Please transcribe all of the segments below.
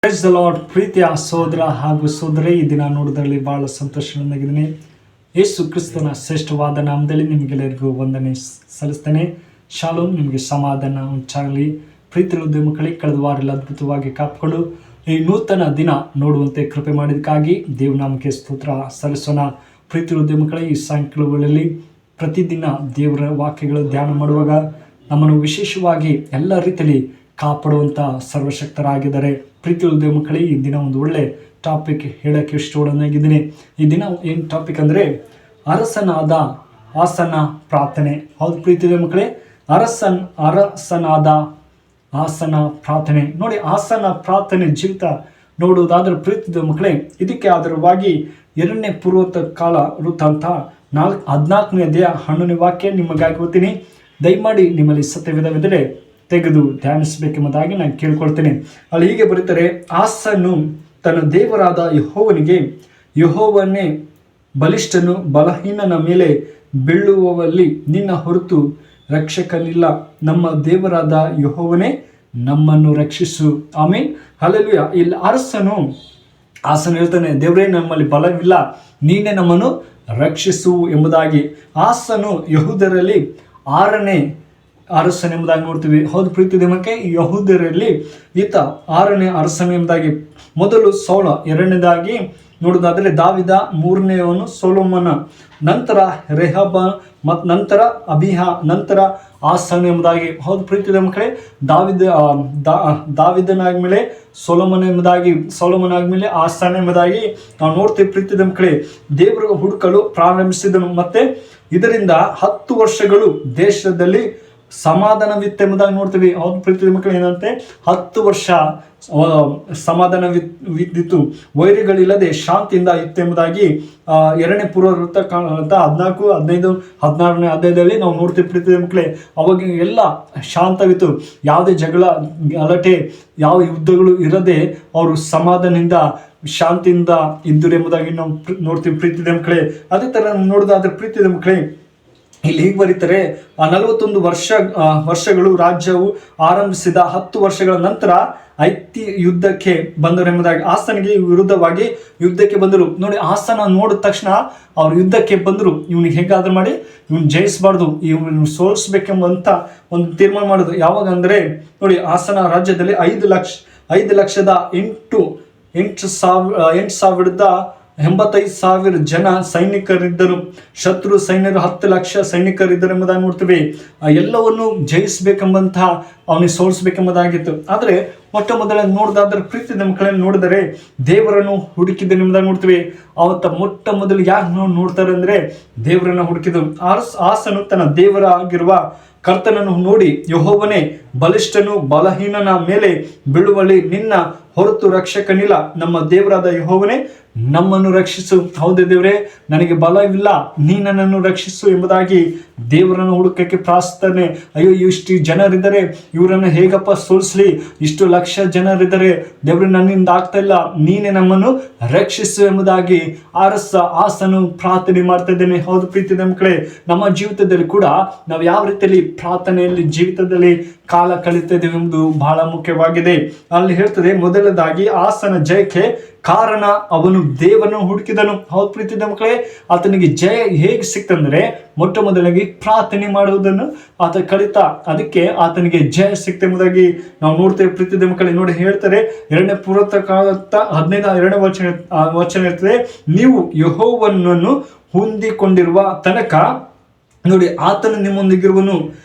Praise the lord. ಪ್ರೀತಿಯ ಸಹೋದರ ಹಾಗೂ ಸಹೋದರಿ, ಈ ದಿನ ನೋಡೋದ್ರಲ್ಲಿ ಬಹಳ ಸಂತೋಷವಾಗಿದ್ದೀನಿ. ಯೇಸು ಕ್ರಿಸ್ತನ ಶ್ರೇಷ್ಠವಾದ ನಾಮದಲ್ಲಿ ನಿಮಗೆಲ್ಲರಿಗೂ ವಂದನೆ ಸಲ್ಲಿಸ್ತೇನೆ. ಶಾಲೋಮ್, ನಿಮಗೆ ಸಮಾಧಾನ ಉಂಟಾಗಲಿ. ಪ್ರೀತಿಯ ಮಕ್ಕಳಿಗೆ ಕಳೆದ ವಾರ ಅದ್ಭುತವಾಗಿ ಕಾಪಿಕೊಂಡು ಈ ನೂತನ ದಿನ ನೋಡುವಂತೆ ಕೃಪೆ ಮಾಡಿದಕ್ಕಾಗಿ ದೇವನಾಮಕ್ಕೆ ಸ್ತೋತ್ರ ಸಲ್ಲಿಸೋಣ. ಪ್ರೀತಿಯ ಮಕ್ಕಳಿಗೆ ಈ ಸಾಯಂಕಾಲಗಳಲ್ಲಿ ಪ್ರತಿದಿನ ದೇವರ ವಾಕ್ಯಗಳು ಧ್ಯಾನ ಮಾಡುವಾಗ ನಮ್ಮನ್ನು ವಿಶೇಷವಾಗಿ ಎಲ್ಲ ರೀತಿಯಲ್ಲಿ ಕಾಪಾಡುವಂಥ ಸರ್ವಶಕ್ತರಾಗಿದ್ದಾರೆ. ಪ್ರೀತಿಯ ಮಕ್ಕಳಿಗೆ ಈ ದಿನ ಒಂದು ಒಳ್ಳೆ ಟಾಪಿಕ್ ಹೇಳೋಕ್ಕೆ ಇಷ್ಟಪಡೋನಾಗಿದ್ದೀನಿ. ಈ ದಿನ ಏನು ಟಾಪಿಕ್ ಅಂದರೆ ಅರಸನಾದ ಆಸನ ಪ್ರಾರ್ಥನೆ. ಹೌದು ಪ್ರೀತಿಯ ಮಕ್ಕಳೇ, ಅರಸನಾದ ಆಸನ ಪ್ರಾರ್ಥನೆ. ನೋಡಿ, ಆಸನ ಪ್ರಾರ್ಥನೆ ಜೀವಿತ ನೋಡುವುದಾದ್ರೆ ಪ್ರೀತಿಯ ಮಕ್ಕಳೇ, ಇದಕ್ಕೆ ಆಧಾರವಾಗಿ 2ನೇ ಪೂರ್ವೋತ್ತರ ಕಾಲ ವೃತ್ತಾಂತ 14ನೇ ಅಧ್ಯಾಯ 11ನೇ ವಾಕ್ಯ ನಿಮಗಾಗಿ ಓದ್ತೀನಿ. ದಯಮಾಡಿ ನಿಮ್ಮಲ್ಲಿ ಸತ್ಯವಿಧವಿದ್ದರೆ ತೆಗೆದು ಧ್ಯಾನಿಸಬೇಕೆಂಬುದಾಗಿ ನಾನು ಕೇಳ್ಕೊಳ್ತೇನೆ. ಅಲ್ಲಿ ಹೀಗೆ ಬರೀತಾರೆ, ಆಸನು ತನ್ನ ದೇವರಾದ ಯೆಹೋವನೇ ಬಲಿಷ್ಠನು, ಬಲಹೀನನ ಮೇಲೆ ಬೀಳುವವಲ್ಲಿ ನಿನ್ನ ಹೊರತು ರಕ್ಷಕನಿಲ್ಲ. ನಮ್ಮ ದೇವರಾದ ಯೆಹೋವನೇ ನಮ್ಮನ್ನು ರಕ್ಷಿಸು. ಆಮೇನ್, ಹಲ್ಲೆಲೂಯಾ. ಇಲ್ಲಿ ಆಸನ ಹೇಳ್ತಾನೆ, ದೇವರೇ ನಮ್ಮಲ್ಲಿ ಬಲವಿಲ್ಲ, ನೀನೇ ನಮ್ಮನ್ನು ರಕ್ಷಿಸು ಎಂಬುದಾಗಿ. ಆಸನು ಯಹೂದರಲ್ಲಿ 6ನೇ ಅರಸನ ಎಂಬುದಾಗಿ ನೋಡ್ತೀವಿ. ಹೌದು ಪ್ರೀತಿಯ ಮಕ್ಕಳೇ, ಯಹೂದರಲ್ಲಿ ಈತ 6ನೇ ಅರಸನ ಎಂಬುದಾಗಿ. ಮೊದಲು ಸೌಲ, 2ನೇದಾಗಿ ನೋಡೋದಾದರೆ ದಾವಿದ, 3ನೇವನು ಸೊಲೊಮೋನ, ನಂತರ ರೆಹಬ, ಮತ್ತು ನಂತರ ಅಬಿಹ, ನಂತರ ಆಸನ ಎಂಬುದಾಗಿ. ಹೌದು ಪ್ರೀತಿಯ ಮಕ್ಕಳೇ, ದಾವಿದನಾದ್ಮೇಲೆ ಸೊಲೊಮೋನ ಆದ್ಮೇಲೆ ಆಸನ ಎಂಬುದಾಗಿ ನಾವು ನೋಡ್ತೀವಿ. ಪ್ರೀತಿಯ ಮಕ್ಕಳೇ, ದೇವರು ಹುಡುಕಲು ಪ್ರಾರಂಭಿಸಿದನು, ಮತ್ತೆ ಇದರಿಂದ 10 ವರ್ಷಗಳು ದೇಶದಲ್ಲಿ ಸಮಾಧಾನವಿತ್ತೆಂಬುದಾಗಿ ನೋಡ್ತೀವಿ. ಹೌದು ಪ್ರೀತಿಯ ಮಕ್ಕಳು, ಏನಂತೆ 10 ವರ್ಷ ಸಮಾಧಾನವಿದ್ದಿತ್ತು, ವೈರಿಗಳಿಲ್ಲದೆ ಶಾಂತಿಯಿಂದ ಇತ್ತು ಎಂಬುದಾಗಿ 2ನೇ ಪೂರ್ವವೃತ್ತ 14, 15, 16ನೇ ಅಧ್ಯಾಯದಲ್ಲಿ ನಾವು ನೋಡ್ತೀವಿ. ಪ್ರೀತಿಯ ಮಕ್ಕಳೇ, ಅವಾಗ ಎಲ್ಲ ಶಾಂತವಿತ್ತು, ಯಾವುದೇ ಜಗಳ ಗಲಾಟೆ ಯಾವ ಯುದ್ಧಗಳು ಇರದೆ ಅವರು ಸಮಾಧಾನದಿಂದ ಶಾಂತಿಯಿಂದ ಇದ್ದರು ಎಂಬುದಾಗಿ ನಾವು ನೋಡ್ತೀವಿ. ಪ್ರೀತಿಯ ಮಕ್ಕಳೇ, ಅದೇ ಥರ ನೋಡೋದಾದ್ರೆ ಪ್ರೀತಿಯ ಮಕ್ಕಳೇ, ಇಲ್ಲಿ ಹೀಗೆ ಬರೀತಾರೆ, 41 ವರ್ಷಗಳು ರಾಜ್ಯವು ಆರಂಭಿಸಿದ 10 ವರ್ಷಗಳ ನಂತರ ಐತಿ ಯುದ್ಧಕ್ಕೆ ಬಂದರು ಎಂಬುದಾಗಿ. ಆಸನಿಗೆ ವಿರುದ್ಧವಾಗಿ ಯುದ್ಧಕ್ಕೆ ಬಂದರು. ನೋಡಿ, ಆಸನ ನೋಡಿದ ತಕ್ಷಣ ಅವ್ರು ಯುದ್ಧಕ್ಕೆ ಬಂದರು. ಇವನಿಗೆ ಹೇಗಾದ್ರೂ ಮಾಡಿ ಇವನು ಜಯಿಸಬಾರ್ದು, ಇವನು ಸೋಲಿಸ್ಬೇಕೆಂಬಂತ ಒಂದು ತೀರ್ಮಾನ ಮಾಡೋದು. ಯಾವಾಗ ಅಂದರೆ ನೋಡಿ, ಆಸನ ರಾಜ್ಯದಲ್ಲಿ 5,85,000 ಜನ ಸೈನಿಕರಿದ್ದರು. ಶತ್ರು ಸೈನ್ಯರು 10 ಲಕ್ಷ ಸೈನಿಕರಿದ್ದರು ಎಂಬುದಾಗಿ ನೋಡ್ತೀವಿ. ಎಲ್ಲವನ್ನು ಜಯಿಸಬೇಕೆಂಬಂತಹ, ಅವನಿಗೆ ಸೋಲಿಸಬೇಕೆಂಬುದಾಗಿತ್ತು. ಆದರೆ ಮೊಟ್ಟ ಮೊದಲಾಗಿ ನೋಡಿದಾದ್ರೆ ಪ್ರೀತಿಯ ಮಕ್ಕಳನ್ನು ನೋಡಿದರೆ ದೇವರನ್ನು ಹುಡುಕಿದ ಎಂಬುದಾಗಿ ನೋಡ್ತೀವಿ. ಅವತ್ತ ಮೊಟ್ಟ ಮೊದಲು ಯಾರು ನೋಡ್ತಾರೆ ಅಂದರೆ ದೇವರನ್ನು ಹುಡುಕಿದ್ರು. ಆಸನು ತನ್ನ ದೇವರಾಗಿರುವ ಕರ್ತನನ್ನು ನೋಡಿ, ಯೆಹೋವನೇ ಬಲಿಷ್ಠನು, ಬಲಹೀನನ ಮೇಲೆ ಬೀಳುವಲ್ಲಿ ನಿನ್ನ ಹೊರತು ರಕ್ಷಕನಿಲ್ಲ. ನಮ್ಮ ದೇವರಾದ ಯೆಹೋವನೇ ನಮ್ಮನ್ನು ರಕ್ಷಿಸು. ಹೌದೇ ದೇವರೇ, ನನಗೆ ಬಲವಿಲ್ಲ, ನೀ ನನ್ನನ್ನು ರಕ್ಷಿಸು ಎಂಬುದಾಗಿ ದೇವರನ್ನು ಹುಡುಕಕ್ಕೆ ಪ್ರಾರ್ಥನೆ. ಅಯ್ಯೋ, ಇಷ್ಟು ಜನರಿದ್ದಾರೆ, ಇವರನ್ನು ಹೇಗಪ್ಪ ಸೋಲಿಸ್ಲಿ, ಇಷ್ಟು ಲಕ್ಷ ಜನರಿದ್ದಾರೆ, ದೇವರು ನನ್ನಿಂದ ಆಗ್ತಾ ಇಲ್ಲ, ನೀನೇ ನಮ್ಮನ್ನು ರಕ್ಷಿಸು ಎಂಬುದಾಗಿ ಆಸನು ಪ್ರಾರ್ಥನೆ ಮಾಡ್ತಾ ಇದ್ದೇನೆ. ಹೌದು ಪ್ರೀತಿಯ ಮಕ್ಕಳೇ, ನಮ್ಮ ಜೀವಿತದಲ್ಲಿ ಕೂಡ ನಾವು ಯಾವ ರೀತಿಯಲ್ಲಿ ಪ್ರಾರ್ಥನೆಯಲ್ಲಿ ಜೀವಿತದಲ್ಲಿ ಕಾಲ ಕಳೀತಾ ಇದ್ದೇವೆ ಎಂಬುದು ಬಹಳ ಮುಖ್ಯವಾಗಿದೆ. ಅಲ್ಲಿ ಹೇಳ್ತದೆ, ಮೊದಲದಾಗಿ ಆಸನ ಜಯಕ್ಕೆ ಕಾರಣ ಅವನು ದೇವರನ್ನು ಹುಡುಕಿದನು. ಹೌದು ಪ್ರೀತಿಯ ಮಕ್ಕಳೇ, ಆತನಿಗೆ ಜಯ ಹೇಗೆ ಸಿಕ್ತಂದ್ರೆ ಮೊಟ್ಟ ಮೊದಲಾಗಿ ಪ್ರಾರ್ಥನೆ ಮಾಡುವುದನ್ನು ಆತ ಕಲಿತ, ಅದಕ್ಕೆ ಆತನಿಗೆ ಜಯ ಸಿಕ್ತೆಂಬುದಾಗಿ ನಾವು ನೋಡ್ತೇವೆ. ಪ್ರೀತಿಯ ಮಕ್ಕಳೇ, ನೋಡಿ ಹೇಳ್ತಾರೆ, 2ನೇ ಪೂರ್ವೋತ್ತರ ಕಾಲ 15ನೇ ವಚನ ಇರ್ತದೆ, ನೀವು ಯೆಹೋವನನ್ನು ಹೊಂದಿಕೊಂಡಿರುವ ತನಕ ನೋಡಿ ಆತನು ನಿಮ್ಮೊಂದಿಗಿರುವನು,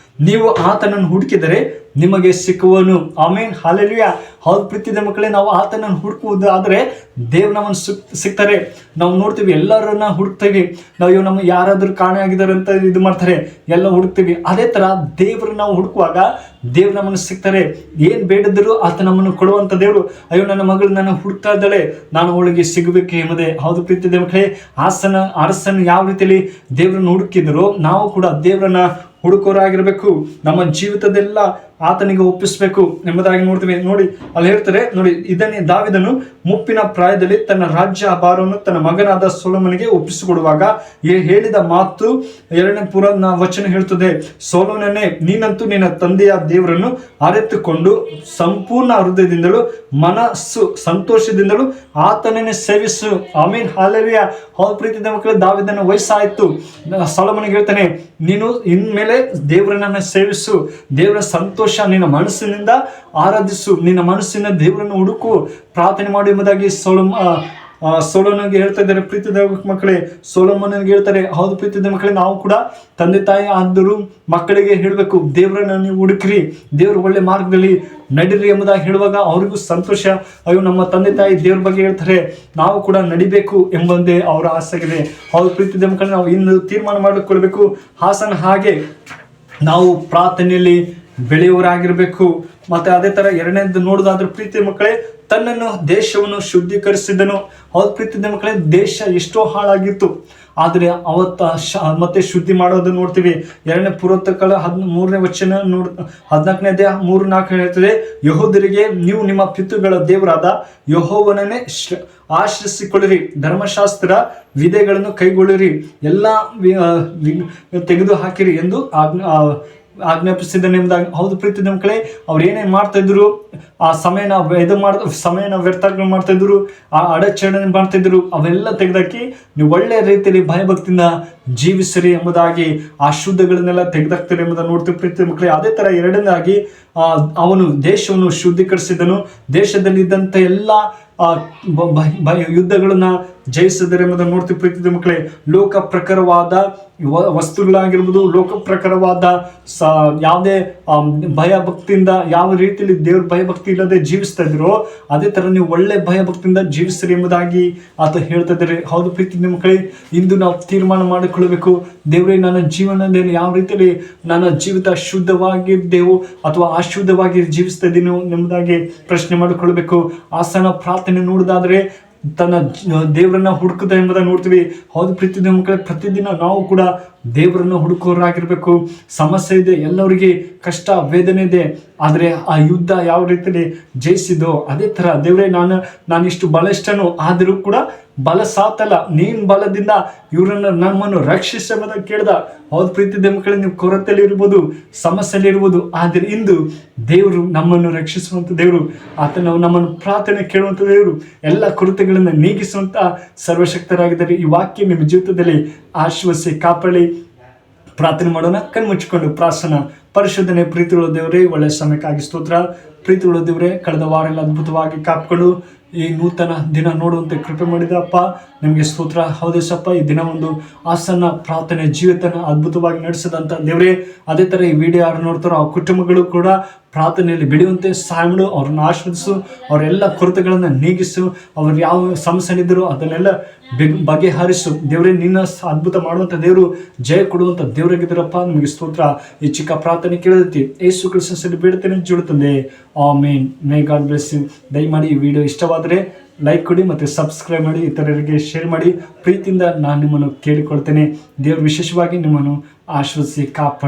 ನೀವು ಆತನನ್ನು ಹುಡುಕಿದರೆ ನಿಮಗೆ ಸಿಕ್ಕುವನು. ಆಮೇನ್, ಹಲ್ಲೆಲೂಯಾ. ಹೌದು ಪ್ರೀತಿಯ ಮಕ್ಕಳೇ, ನಾವು ಆತನನ್ನು ಹುಡುಕುವುದು ಆದರೆ ದೇವ್ರು ನಮ್ಮನ್ನು ಸಿಗ್ತಾರೆ. ನಾವು ನೋಡ್ತೀವಿ, ಎಲ್ಲರನ್ನ ಹುಡುಕ್ತೀವಿ ನಾವು. ನಮ್ಮ ಯಾರಾದ್ರೂ ಕಾಣೆ ಆಗಿದ್ದಾರೆ ಅಂತ ಇದು ಮಾಡ್ತಾರೆ, ಎಲ್ಲ ಹುಡುಕ್ತೀವಿ. ಅದೇ ಥರ ದೇವ್ರು ನಾವು ಹುಡುಕುವಾಗ ದೇವ್ರು ನಮ್ಮನ್ನು ಸಿಗ್ತಾರೆ. ಏನು ಬೇಡದ್ರು ಆತ ನಮ್ಮನ್ನು ಕೊಡುವಂಥ ದೇವರು. ಅಯ್ಯೋ, ನನ್ನ ಮಗಳು ನನ್ನ ಹುಡುಕ್ತಾ ಇದ್ದಾಳೆ, ನಾನು ಅವಳಿಗೆ ಸಿಗಬೇಕು ಎಂಬುದೇ. ಹೌದು ಪ್ರೀತಿಯ ಮಕ್ಕಳೇ, ಅರಸನು ಯಾವ ರೀತಿಯಲ್ಲಿ ದೇವರನ್ನು ಹುಡುಕಿದ್ರು, ನಾವು ಕೂಡ ದೇವರನ್ನ ಹುಡುಕೋರಾಗಿರ್ಬೇಕು. ನಮ್ಮ ಜೀವಿತದೆಲ್ಲ ಆತನಿಗೆ ಒಪ್ಪಿಸಬೇಕು ಎಂಬುದಾಗಿ ನೋಡ್ತೀವಿ. ನೋಡಿ ಅಲ್ಲಿ ಹೇಳ್ತಾರೆ, ನೋಡಿ ಇದನ್ನೇ ದಾವೀದನು ಮುಪ್ಪಿನ ಪ್ರಾಯದಲ್ಲಿ ತನ್ನ ರಾಜ್ಯ ಭಾರವನ್ನು ತನ್ನ ಮಗನಾದ ಸೊಲೊಮೋನನಿಗೆ ಒಪ್ಪಿಸಿಕೊಡುವಾಗ ಹೇಳಿದ ಮಾತು 2ನೇ ಪುರಾಣ ವಚನ ಹೇಳ್ತದೆ, ಸೊಲೊಮೋನನೇ, ನೀನಂತೂ ನಿನ್ನ ತಂದೆಯ ದೇವರನ್ನು ಅರಿತುಕೊಂಡು ಸಂಪೂರ್ಣ ಹೃದಯದಿಂದಲೂ ಮನಸ್ಸು ಸಂತೋಷದಿಂದಲೂ ಆತನನ್ನೇ ಸೇವಿಸು. ಆಮೀನ್, ಹಾಲೆಲೂಯ. ಹೌದು ಪ್ರೀತಿಯ ಮಕ್ಕಳೇ, ದಾವೀದನ ವಯಸ್ಸಾಯ್ತು. ಸೊಲೊಮೋನನಿಗೆ ಹೇಳ್ತಾನೆ, ನೀನು ಇನ್ಮೇಲೆ ದೇವರನ್ನ ಸೇವಿಸು, ದೇವರ ಸಂತೋಷ ನಿನ್ನ ಮನಸ್ಸಿನಿಂದ ಆರಾಧಿಸು, ನಿನ್ನ ಮನಸ್ಸಿನ ದೇವರನ್ನು ಹುಡುಕು, ಪ್ರಾರ್ಥನೆ ಮಾಡು ಎಂಬುದಾಗಿ ಸೊಲೊಮೋನನಿಗೆ ಹೇಳ್ತಾ ಇದ್ದಾರೆ. ಪ್ರೀತಿದ ಮಕ್ಕಳೇ, ಸೊಲೊಮೋನನಿಗೆ ಹೇಳ್ತಾರೆ, ಹೌದು ಪ್ರೀತಿದ ಮಕ್ಕಳೇ, ನಾವು ಕೂಡ ತಂದೆ ತಾಯಿ ಆದರೂ ಮಕ್ಕಳಿಗೆ ಹೇಳಬೇಕು, ದೇವರನ್ನ ನೀವು ಹುಡುಕ್ರಿ, ದೇವರ ಒಳ್ಳೆ ಮಾರ್ಗದಲ್ಲಿ ನಡೀರಿ ಎಂಬುದಾಗಿ ಹೇಳುವಾಗ ಅವ್ರಿಗೂ ಸಂತೋಷ. ಅಯ್ಯೋ, ನಮ್ಮ ತಂದೆ ತಾಯಿ ದೇವ್ರ ಬಗ್ಗೆ ಹೇಳ್ತಾರೆ, ನಾವು ಕೂಡ ನಡಿಬೇಕು ಎಂಬಂದೇ ಅವರ ಆಸೆಗಿದೆ. ಹೌದು ಪ್ರೀತಿದ ಮಕ್ಕಳೇ, ನಾವು ಇನ್ನು ತೀರ್ಮಾನ ಮಾಡಿಕೊಳ್ಬೇಕು. ಹಾಸನ ಹಾಗೆ ನಾವು ಪ್ರಾರ್ಥನೆಯಲ್ಲಿ ಬೆಳೆಯುವರಾಗಿರ್ಬೇಕು. ಮತ್ತೆ ಅದೇ ತರ 2ನೇದು ನೋಡುದಾದ್ರೆ ಪ್ರೀತಿಯ ಮಕ್ಕಳೇ, ತನ್ನನ್ನು ದೇಶವನ್ನು ಶುದ್ಧೀಕರಿಸಿದನು. ಹೌದು ಪ್ರೀತಿಯ ಮಕ್ಕಳೇ, ದೇಶ ಎಷ್ಟೋ ಹಾಳಾಗಿತ್ತು, ಆದರೆ ಮತ್ತೆ ಶುದ್ಧಿ ಮಾಡೋದನ್ನು ನೋಡ್ತೀವಿ. 2ನೇ ಪುರಾತಕಗಳ 13ನೇ ವಚನ 14ನೇ ಅಧ್ಯಾಯ 3-4 ಹೇಳ್ತದೆ, ಯೆಹೂದ್ಯರಿಗೆ ನೀವು ನಿಮ್ಮ ಪಿತೃಗಳ ದೇವರಾದ ಯೆಹೋವನನ್ನೇ ಆಶ್ರಯಿಸಿಕೊಳ್ಳಿರಿ, ಧರ್ಮಶಾಸ್ತ್ರ ವಿಧಿಗಳನ್ನು ಕೈಗೊಳ್ಳಿರಿ, ಎಲ್ಲ ತೆಗೆದು ಹಾಕಿರಿ ಎಂದು ಆಜ್ಞಾಪಿಸಿದ್ದಾನೆ ಎಂಬುದಾಗಿ. ಹೌದು ಪ್ರೀತಿಯ ಮಕ್ಕಳೇ, ಅವ್ರು ಏನೇನು ಮಾಡ್ತಾ ಇದ್ರು, ಆ ಸಮಯನ ವ್ಯರ್ಥ ಮಾಡ್ತಾ ಇದ್ರು, ಆ ಅಡಚಣೆ ಮಾಡ್ತಾ ಇದ್ರು, ಅವೆಲ್ಲ ತೆಗೆದಾಕಿ ನೀವು ಒಳ್ಳೆಯ ರೀತಿಯಲ್ಲಿ ಭಯಭಕ್ತಿಯಿಂದ ಜೀವಿಸಿರಿ ಎಂಬುದಾಗಿ ಆ ಶುದ್ಧಗಳನ್ನೆಲ್ಲ ತೆಗೆದಾಕ್ತಾರೆ ಎಂಬುದನ್ನು ನೋಡ್ತೀವಿ ಪ್ರೀತಿಯ ಮಕ್ಕಳೇ. ಅದೇ ತರ 2ನೇದಾಗಿ ಅವನು ದೇಶವನ್ನು ಶುದ್ಧೀಕರಿಸಿದನು, ದೇಶದಲ್ಲಿದ್ದಂಥ ಎಲ್ಲ ಯುದ್ಧಗಳನ್ನ ಜಯಿಸಿದರೆ ಎಂಬುದನ್ನು ನೋಡ್ತೀವಿ ಪ್ರೀತಿಯ ಮಕ್ಕಳೇ. ಲೋಕ ಪ್ರಕಾರವಾದ ವಸ್ತುಗಳಾಗಿರ್ಬೋದು, ಲೋಕ ಪ್ರಕಾರವಾದ ಯಾವುದೇ ಭಯಭಕ್ತಿಯಿಂದ ಯಾವ ರೀತಿಯಲ್ಲಿ ದೇವ್ರ ಭಯಭಕ್ತಿ ಇಲ್ಲದೆ ಜೀವಿಸ್ತಾ ಇದ್ರು, ಅದೇ ತರ ನೀವು ಒಳ್ಳೆ ಭಯಭಕ್ತಿಯಿಂದ ಜೀವಿಸ್ರಿ ಎಂಬುದಾಗಿ ಆತ ಹೇಳ್ತಾ ಇದ್ದಾರೆ. ಹೌದು ಪ್ರೀತಿಯ ಮಕ್ಕಳೇ, ಇಂದು ನಾವು ತೀರ್ಮಾನ ಮಾಡಿಕೊಳ್ಳಬೇಕು, ದೇವರೇ ನನ್ನ ಜೀವನದಲ್ಲಿ ಯಾವ ರೀತಿಯಲ್ಲಿ ನನ್ನ ಜೀವಿತ ಶುದ್ಧವಾಗಿದ್ದೆವು ಅಥವಾ ಅಶುದ್ಧವಾಗಿ ಜೀವಿಸ್ತಾ ಇದ್ದೀನೋ ಎಂಬುದಾಗಿ ಪ್ರಶ್ನೆ ಮಾಡಿಕೊಳ್ಬೇಕು. ಆಸನ ಪ್ರಾರ್ಥನೆ ನೋಡೋದಾದ್ರೆ ತನ್ನ ದೇವರನ್ನ ಹುಡುಕುತ್ತ ಎಂಬುದನ್ನು ನೋಡ್ತೀವಿ. ಹೌದು ಪ್ರೀತಿಯ ಮಕ್ಕಳೇ, ಪ್ರತಿದಿನ ನಾವು ಕೂಡ ದೇವರನ್ನು ಹುಡುಕೋರಾಗಿರ್ಬೇಕು. ಸಮಸ್ಯೆ ಇದೆ, ಎಲ್ಲರಿಗೆ ಕಷ್ಟ ವೇದನೆ ಇದೆ, ಆದರೆ ಆ ಯುದ್ಧ ಯಾವ ರೀತಿಯಲ್ಲಿ ಜಯಿಸಿದೋ ಅದೇ ತರ ದೇವರೇ ನಾನು ಇಷ್ಟು ಬಲಿಷ್ಠನು ಆದರೂ ಕೂಡ ಬಲ ಸಾತಲ್ಲ, ನೀನ್ ಬಲದಿಂದ ಇವರನ್ನ ನಮ್ಮನ್ನು ರಕ್ಷಿಸಬಹುದಾಗಿ ಕೇಳ್ದ. ಹೌದು ಪ್ರೀತಿಯ ಮಕ್ಕಳೇ, ನೀವು ಕೊರತೆಯಲ್ಲಿ ಇರ್ಬೋದು, ಸಮಸ್ಯೆಯಲ್ಲಿ ಇರ್ಬೋದು, ಆದರೆ ಇಂದು ದೇವರು ನಮ್ಮನ್ನು ರಕ್ಷಿಸುವಂತ ದೇವರು, ಆತನ ನಮ್ಮನ್ನು ಪ್ರಾರ್ಥನೆ ಕೇಳುವಂತ ದೇವರು, ಎಲ್ಲ ಕೊರತೆಗಳನ್ನು ನೀಗಿಸುವಂತ ಸರ್ವಶಕ್ತರಾಗಿದ್ದಾರೆ. ಈ ವಾಕ್ಯ ನಿಮ್ಮ ಜೀವಿತದಲ್ಲಿ ಆಶ್ವಾಸಿ ಕಾಪಾಡಿ. ಪ್ರಾರ್ಥನೆ ಮಾಡೋಣ, ಕಣ್ಮುಚ್ಚಿಕೊಂಡು ಪ್ರಾರ್ಥನಾ. ಪರಿಶುದ್ಧನೆ ಪ್ರೀತಿಯುಳ್ಳ ದೇವರೇ, ಒಳ್ಳೆ ಸಮಯಕ್ಕಾಗಿ ಸ್ತೋತ್ರ. ಪ್ರೀತಿಯುಳ್ಳ ದೇವರೇ, ಕಳೆದ ವಾರ ಎಲ್ಲ ಅದ್ಭುತವಾಗಿ ಕಾಪಾಡು, ಈ ನೂತನ ದಿನ ನೋಡುವಂತೆ ಕೃಪೆ ಮಾಡಿದಪ್ಪ, ನಿಮಗೆ ಸ್ತೋತ್ರ. ಹೌದೇಸಪ್ಪ, ಈ ದಿನ ಒಂದು ಆಸನ್ನ ಪ್ರಾರ್ಥನೆ ಜೀವಿತನ ಅದ್ಭುತವಾಗಿ ನಡೆಸಿದಂಥ ದೇವರೇ, ಅದೇ ಥರ ಈ ವಿಡಿಯೋ ಯಾರು ನೋಡ್ತಾರೋ ಆ ಕುಟುಂಬಗಳು ಕೂಡ ಪ್ರಾರ್ಥನೆಯಲ್ಲಿ ಬೆಳೆಯುವಂತೆ ಸಹಾಯ ಮಾಡು, ಅವ್ರನ್ನ ಆಶೀರ್ವದಿಸು, ಅವರೆಲ್ಲ ಕೊರತೆಗಳನ್ನು ನೀಗಿಸು, ಅವ್ರು ಯಾವ ಸಮಸ್ಯೆನಿದ್ದರೂ ಅದನ್ನೆಲ್ಲ ಬಗೆಹರಿಸು ದೇವರೇ. ನಿನ್ನ ಅದ್ಭುತ ಮಾಡುವಂಥ ದೇವರು, ಜಯ ಕೊಡುವಂಥ ದೇವರಾಗಿದ್ದಾರಪ್ಪ, ನಿಮಗೆ ಸ್ತೋತ್ರ. ಈ ಚಿಕ್ಕ ಪ್ರಾರ್ಥನೆ ಕೇಳಿದೈತಿ ಯೇಸು ಕ್ರಿಸ್ತನಲ್ಲಿ ಬೇಡ್ತೇನೆ, ಜುಡುತ್ತದೆ. Amen. May God bless you. ದಯಮಾಡಿ ಈ ವಿಡಿಯೋ ಇಷ್ಟವಾದರೆ ಲೈಕ್ ಕೊಡಿ ಮತ್ತು ಸಬ್ಸ್ಕ್ರೈಬ್ ಮಾಡಿ, ಇತರರಿಗೆ ಶೇರ್ ಮಾಡಿ. ಪ್ರೀತಿಯಿಂದ ನಾನು ನಿಮ್ಮನ್ನು ಕೇಳಿಕೊಳ್ತೇನೆ. ದೇವರು ವಿಶೇಷವಾಗಿ ನಿಮ್ಮನ್ನು ಆಶೀರ್ವದಿಸಿ ಕಾಪಾಡಿ.